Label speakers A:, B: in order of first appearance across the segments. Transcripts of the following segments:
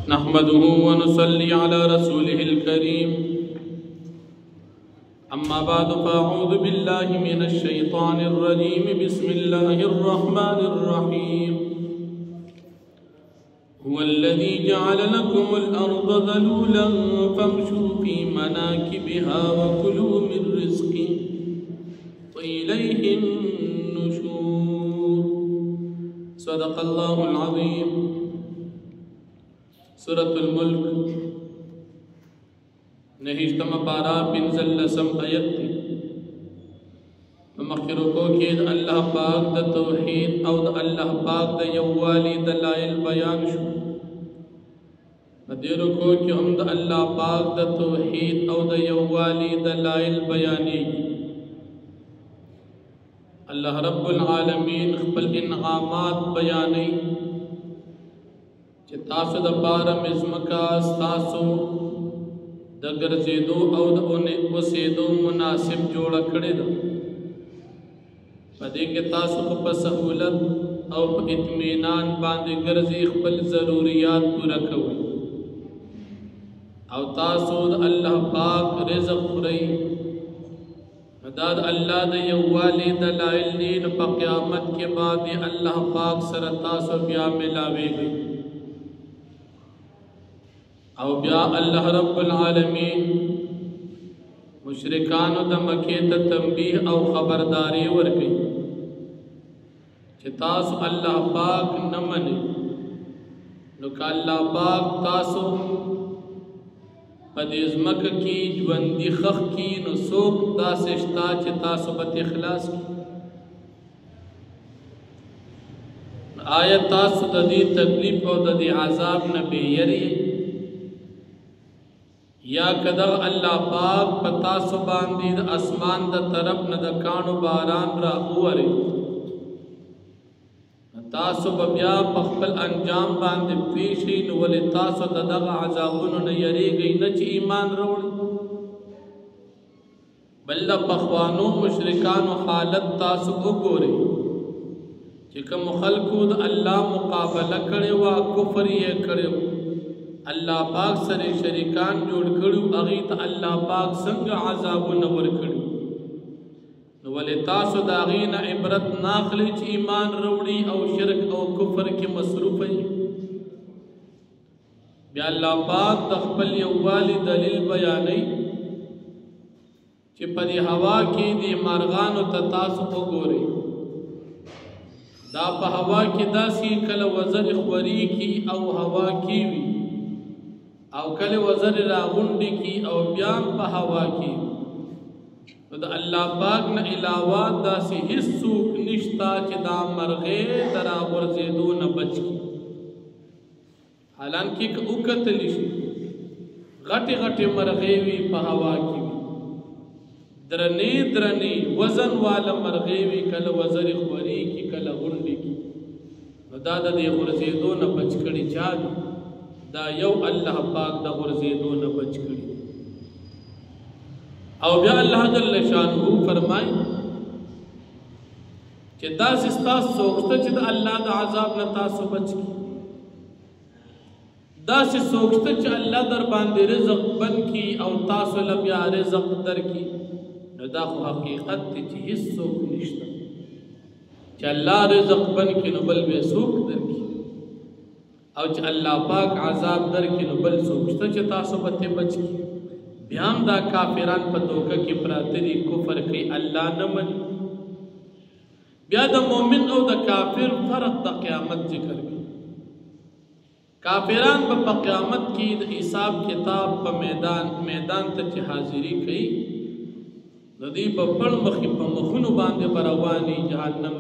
A: نحمده ونصلي على رسوله الكريم أما بعد فأعوذ بالله من الشيطان الرجيم بسم الله الرحمن الرحيم هو الذي جعل لكم الأرض ذلولا فامشوا في مناكبها وكلوا من رزقه وإليه النشور صدق الله العظيم سورة الملك نهشتم پارا پنزلسم آیت تی مخیرو کو کید اللہ پاک دا توحید او دا اللہ پاک دا یوالی دلائل بیان شو دیرو کو کہ ہم دا اللہ پاک دا توحید او دا یوالی دلائل بیانی اللہ رب العالمین خپل انعامات بیانی چه تاسو دا پارا مزمکا ستاسو دا گرزیدو او دا اوسیدو مناسب جوڑا کڑی دا پدے کے تاسو خپا سہولت او پا اطمینان باندے گرزی خپل ضروریات پورا کوئی او تاسو دا اللہ پاک رزق خورئی مداد اللہ دا یوالی دلائل نین پا قیامت کے بعد اللہ پاک سر تاسو بیا ملاوے گئی او بیا اللہ رب العالمین مشرکانو دا مکیتا تنبیح او خبرداری ورگئی چه تاسو اللہ پاک نمانی نوکا اللہ پاک تاسو پدیزمک کی جوندی خخ کی نسوک دا سشتا چه تاسو بت اخلاص کی آیت تاسو دا دی تکلیف او دا دی عذاب نبی یری یا کدغ اللہ پاک پتا سو باندی دا اسمان دا طرف نا کانو باران را اوری تاسو ببیا پخپل انجام باندی پیشی نولی تاسو دا دغ عذابونو نیری گئی نچ ایمان روڑی بلدہ پخوانو مشرکانو حالت تاسو اگوری چکم خلقو دا اللہ مقابلہ کرے وا کفر یہ کرے وا اللہ پاک سر شریکان جوڑ کرو اغیت اللہ پاک سنگ عذاب و نور کرو ولی تاسو داغین عبرت ناخلی چی ایمان روڑی او شرک او کفر کی مصروف ہے بیا اللہ پاک تخپل یوالی دلیل بیانی چی پدی ہوا کی دی مارغان و تتاسو کو گوری دا پا ہوا کی دا سی کل وزر خوری کی او ہوا کی وی او کل وزر راغنڈی کی او بیان پا ہوا کی دا اللہ پاک نا علاوات دا سی حصوک نشتا چی دا مرغے درا ورزیدو نا بچ کی حالانکہ اکت لیشی غٹی غٹی مرغیوی پا ہوا کی درنی درنی وزن والا مرغیوی کل وزر خوری کی کل غنڈی کی دا دا دی ورزیدو نا بچ کڑی چاہی دا یو اللہ پاک دا غرزیدو نا بچ کری او بیا اللہ جل شانہو فرمائے کہ دا سستا سوکتا چی دا اللہ دا عذاب نتاسو بچ کی دا سی سوکتا چی اللہ در باندے رزق بن کی او تاسو لبیا رزق در کی دا خو حقیقت تی چی حس سوک نشتا چی اللہ رزق بن کی نبل بے سوک در کی او چه اللہ پاک عذاب در کی نو بل سوچتا چه تاسو بتے بچ کی بیام دا کافران پا دوکا کی پراتری کفر کی اللہ نمن بیا دا مومن او دا کافر فرق دا قیامت ذکر کی کافران پا قیامت کی دا حساب کتاب پا میدان تا چه حاضری کی ندی پا پڑ مخی پا مخونو باندے بروانی جہنم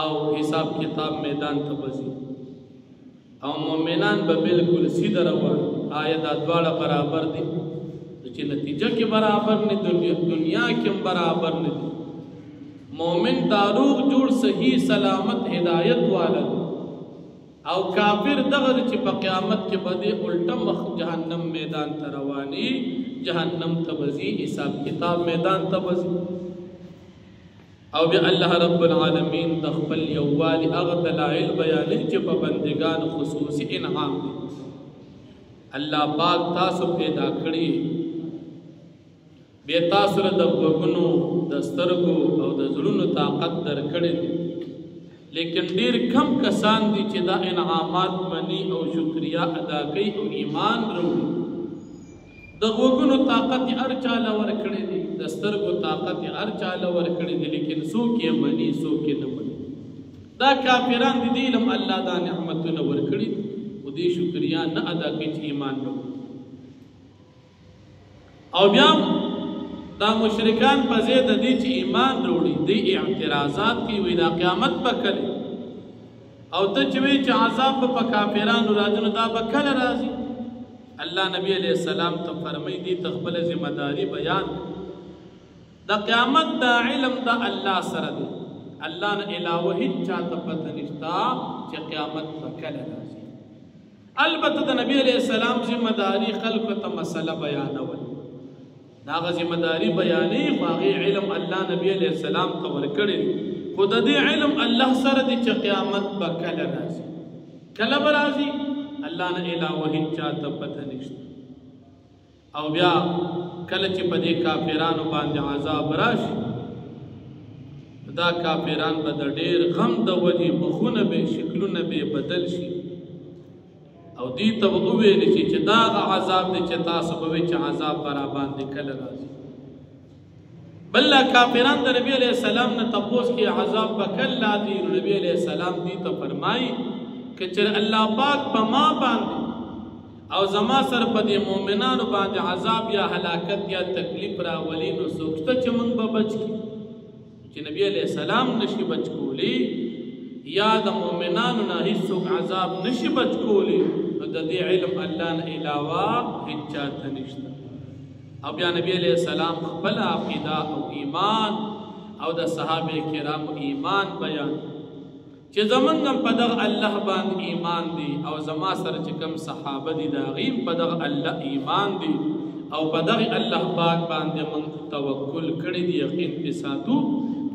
A: او حساب کتاب میدان تا بزی او مومنان با بالکل سیدھ روان آیت ادوارا برابر دی چی نتیجہ کی برابر نہیں دنیا کی برابر نہیں مومن داروغ جوڑ صحیح سلامت ہدایت والا او کافر دغر چی پا قیامت کے بدے الٹا مخ جہنم میدان تروانی جہنم تبزی حساب کتاب میدان تبزی او بی اللہ رب العالمین تخبل یوالی اغد دلائل بیانی چی پا بندگان خصوصی انعام دی الله پاک تاسو پیدا کړی بیا تاسو له د غوږونو د سترګو او د زړونو طاقت درکړی دی لیکن ډیر کم کسان دي چې دا انعامات مني او شکریا ادا کوي او ایمان وروړي د غوږونو طاقت یې هر چاله ورکړی دی د سترګو طاقت یې هر چاله ورکړی دی لیکن څوک یې مني څوک یې نه مني دا کافران دي علم الله دا نعمتونه ورکړي او دې شکریا نه ادا کوي چې ایمان وروړي او بیا دا مشرکان په ځای د دې چې ایمان وروړي دې اعتراضات کوي وایي دا قیامت به کله او ته چې وایي چې عذاب به په کافرانو راځي نو دا به کله راځي الله نبی علیہ السلام ته فرمایي دې ته خپله ذمہ داري بیان د قیامت دا علم د الله سره دی الله نه علاوه هیڅ چاته پته نشته چې قیامت به کله راځي البته د نبی علیہ السلام ذمہ داري خلکو ته مسله بیانول دا غ ذمہ داری بیانې خو هغې علم الله نبی علیہ السلام ته ورکړی خو د دې علم الله سره دی چې قیامت به کله راځي کله به راځي الله نه علاوه هیڅ چاته پته نشته او بیا کله چې په دې کافرانو باندې عذاب راشي دا کافران به د ډېر غم د وجې مخونه به شکلونه به بدل شي او دې ته به وویل شي چې دا عذاب دی چې تاسو به وایئ چې عذاب به راباندې کله راځي بل کافران د نبي علیه السلام نه تپوس کې عذاب به کله راځي نو نبي علیه السلام دې ته فرمایي که چې الله پاک په ما باندې او زما سره په دې مؤمنانو باندې عذاب یا هلاکت یا تکلیف راولي نو څوک شته چې موږ به بچ کړي چې نبي علیه السلام نشي بچ کولی یا د مؤمنانو نه هیڅوک عذاب نشي بچ کولی نو د دې علم الله نه علاوه هیڅ چاته نشته او بیا نبی علیہ السلام خپل عقیده او ایمان او د صحابه کرامو ایمان بیان چې زمونږ په دغه الله باندې ایمان دی او زما سره چې کوم صحابه دي د هغې په دغه الله ایمان دی او په دغه الله پاک باندې موږ توکل کړی دی یقین پې ساتو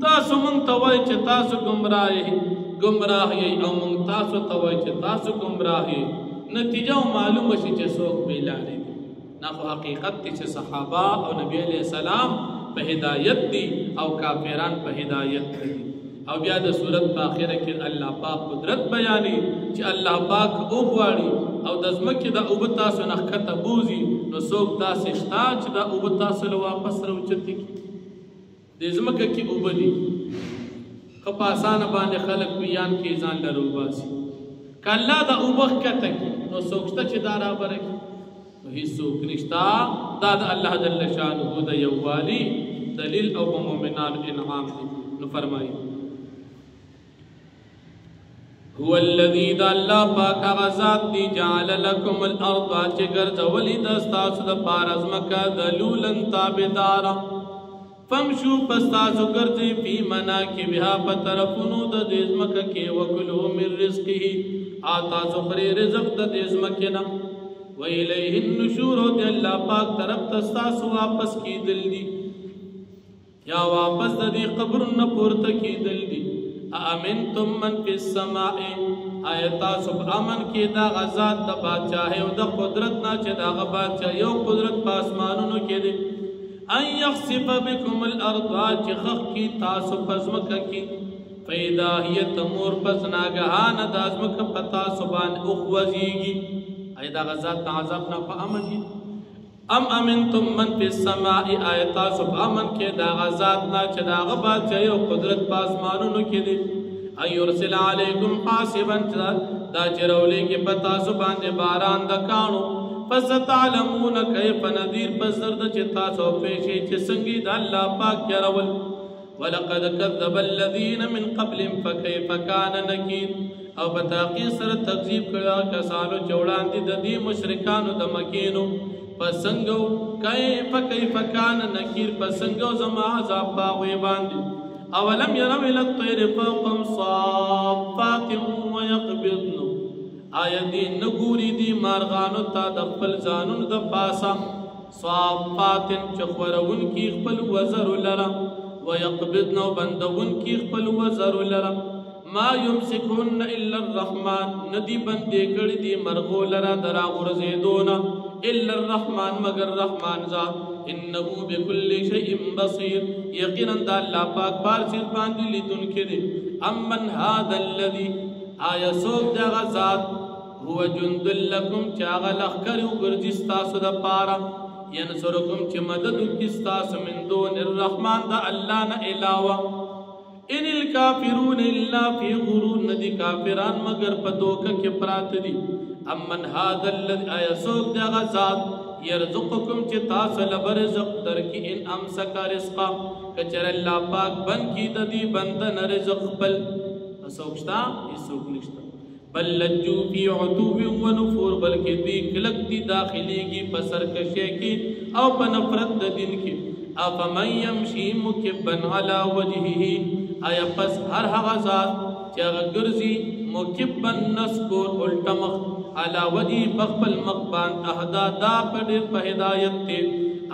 A: تاسو موږ ته وایئ چې تاسو ګمراه یئ او موږ تاسو ته وایئ چې تاسو ګمراه یئ نتیجه معلومه شي چې څوک بې لارې دي نه خو حقیقت دی چې صحابه او نبی علیہ السلام په هدایت دي او کافران په هدایت دي او بیا د صورت په آخره کې الله پاک قدرت بیانوي چې الله پاک وغواړي او د ځمکې د اوبه تاسو نه ښکته بوځي نو څوک داسې شته چې دا اوبه تاسو له واپس راوچتې کړي د ځمکه کې اوبه دي ښه په اسانه باندې خلک ویان کې ځان له روباسي که الله دا اوبه ښکته کړي نو څوک شته چې دا رابره کړي نو هیڅوک نشته دا د الله جل شانه د یووالي دلیل او په مؤمنانو انعام دی نو فرمایي هو الذي دا الله پاک هغه ذات دی جعل لكم الارض چې ګرځولي د ستاسو دپاره ځمکه ذلولا تابعداره فمشو پس تاسو ګرځئ فی مناکبها په طرفونو د دې ځمکه کې وکلوا من رزقه تاسو خورئ رزق د دې ځمکې نه وإلیه النشور او د الله پاک طرف ته ستاسو واپس کیدل دي یا واپس د دې قبرونه پورته کیدل دي امنتم من فی السماء آیا تاسو په امن کې دا غزاد د بادشاهۍ او د قدرت نه چې د هغه بادشاهۍ او قدرت په اسمانونو کې دی ان یخسف بکم الارض چې خښ کړي تاسو په ځمکه کې فاذا هي تمور پس ناګهانه دا ځمکه په تاسو باندې وخوځېږي آیا دا غزاد د عذاب نه په امن دي ام امنتم من فی السماء آیا تاسو په امن کې دا غزاد نه چې د هغه بادشاهۍ او قدرت په اسمانونو کې دی ان یرسل علیکم حاصبا دا چې راولېږي په تاسو باندې باران د کاڼو فستعلمون کیف نذیر پس زرد چې تاسو پېښې چې څنګه د الله پاک یارول ولقد كذب الذين من قبلهم فكيف كان نكیر او په تحقیق سره تکذیب کړه کسانو چې وړاندې د دې مشرکانو د مکینو پسنګو کیف کان نکیر پسنګو زما عذاب باغوی باندې اولم يروا الى الطير فوقهم صافات ويقبضن آیا دی نګوري دی مارغانو ته د خپل ځانونو د پاسه صافات چخورون کی خپل وزر لره ويقبضن بندون کی خپل وزر لره ما یمسکهن الا الرحمن ندی بندې کړي دي مرغو لرا درا غرزیدونا الا الرحمن مگر رحمان ذات انه بكل شيء بصير یقینا د الله پاک بار چیز باندې لیدونکي دي امن هذا الذي آیا سوک دغه ذات هو جند لكم چاغه لخر وګرځي ستاسو د پاره ینصرکم چې مدد وکړي ستاسو من دون الرحمن د الله نه علاوه ان الكافرون الا في غرور ندي کافران مگر په دوکه کې پرات دي امن هذا الذي آیا سوک دغه ذات يرزقكم چې تاسو له رزق درکې ان امسک رزقا کچر الله پاک بن کی د دې بندن رزق بل سوکشتا هیڅوک نشته بل لجو فی عتو و نفور بلکې دوی کلک دي داخليږي په سرکشي کې او په نفرت د دین کې افمن يمشي مكبا على وجهه آیا پس هر هغه ذات چې هغه ګرځي مکبا نسکور الټمخ على وجه بخبل مقبان اهدا دا په هدایت ته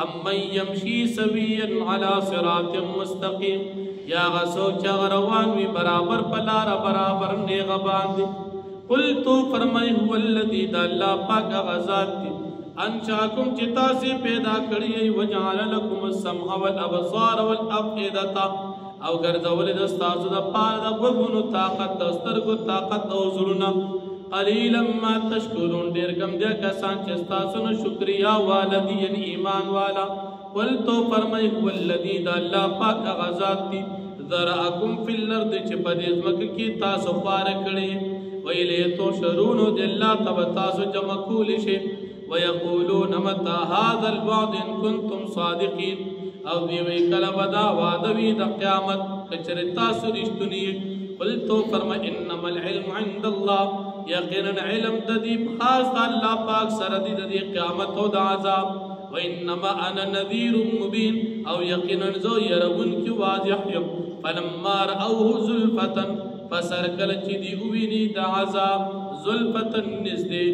A: امن يمشي سويا على صراط مستقيم یا غسو چې روان وي برابر پلار برابر نیغه باندې قل تو فرمای هو الذي د الله پاک غزاد دي انشاکم چې تاسو پیدا کړی وجعل لكم السمع والابصار والافئده او ګرځول د تاسو د پاره د غوږونو طاقت د سترګو طاقت او زړونو قلیلا ما تشکرون ډیر کم دي کسان چې تاسو نو شکریا والدی یعنی ایمان والا قل تو فرمای هو الذي د الله پاک غزاد دي ذرأکم فی الارض چې په دې ځمکه کې تاسو خار کړی ویلې تو شرونو د الله تب تاسو جمع کول شي ويقولون متى هذا الوعد ان كنتم صادقين او دی وی کله ودا وعده وی د قیامت کچره تاسو رښتونی قل تو فرما انما العلم عند الله یقینا علم د دې خاص الله پاک سره د قیامت او د عذاب وانما انا نذير مبين او یقینا زو يرون کی واضح یم فلما راوه زلفتا فسرکل چې دی ویني د عذاب زلفتا نزدې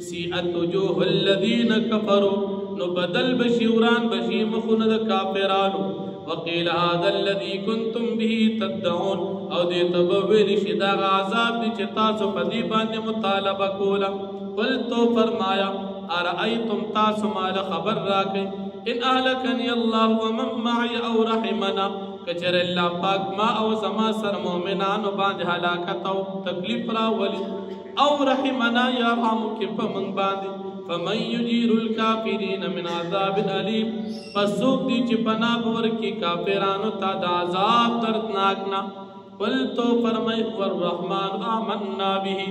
A: سیئت وجوه الذين كفروا نو بدل بشوران بشي مخونه د کافرانو وقيل هذا الذي كنتم به تدعون او دې تبویل شدا عذاب چې تاسو په دې باندې مطالبه کوله قل تو فرمایا ارایتم تاسو مال خبر راکې ان اهلكني الله ومن معي او رحمنا کچر الله پاک ما او زما سر مؤمنانو باندې هلاکت او تکلیف را ولي او رحمنا یا رحم کې پمن باندې فمن يجير الكافرين من عذاب اليم پسوک دي چې پناه ورکی کافرانو ته د عذاب دردناک نه قل تو فرمای الرحمن آمنا به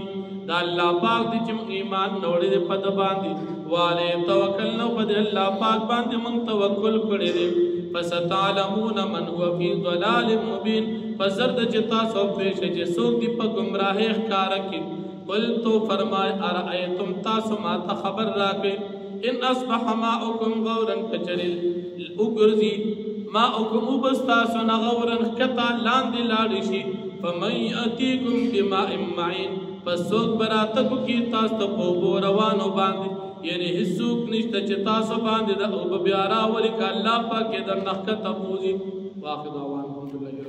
A: دا الله پاک دې چې ایمان نوړې په د باندې والے توکل نو په الله پاک باندې مون توکل کړې دې فستعلمون من هو في ضلال مبين فزرد جتا سو پیش چې څوک دی په گمراهی ښکار کې قل تو فرمای ارایتم تاسو ما ته خبر راکې ان اصبح ماؤکم غورا کچرل وګرځي ماؤکم وبستاسو نه غورا کتا لاندې لاړ شي فمن یاتیکم بماء معین فسوک براتکو کی تاسو په روانو باندې یعنی هیڅوک نشته چې تاسو باندې د او بیا راولي ک الله پاک د نخکته موزي واخذ اوان الحمدلله